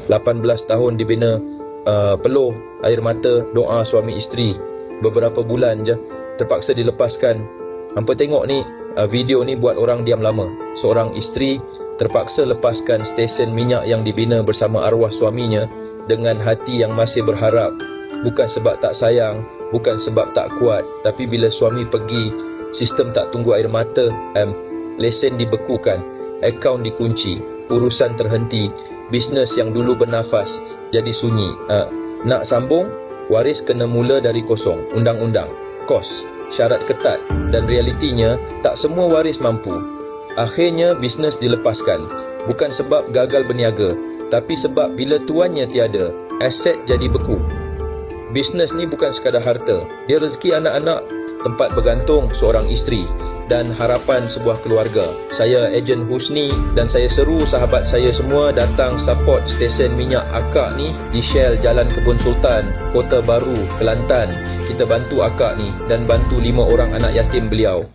18 tahun dibina peluh, air mata, doa suami isteri. Beberapa bulan je terpaksa dilepaskan. Hampa tengok ni, video ni buat orang diam lama. Seorang isteri terpaksa lepaskan stesen minyak yang dibina bersama arwah suaminya dengan hati yang masih berharap. Bukan sebab tak sayang, bukan sebab tak kuat, tapi bila suami pergi, sistem tak tunggu air mata, lesen dibekukan, akaun dikunci, urusan terhenti, bisnes yang dulu bernafas jadi sunyi. Nak sambung, waris kena mula dari kosong. Undang-undang, kos, syarat ketat, dan realitinya tak semua waris mampu. Akhirnya bisnes dilepaskan, bukan sebab gagal berniaga, tapi sebab bila tuannya tiada, aset jadi beku. Bisnes ni bukan sekadar harta, dia rezeki anak-anak, tempat bergantung seorang isteri, dan harapan sebuah keluarga. Saya Ejen Husni dan saya seru sahabat saya semua datang support stesen minyak akak ni di Shell Jalan Kebun Sultan, Kota Baru, Kelantan. Kita bantu akak ni dan bantu 5 orang anak yatim beliau.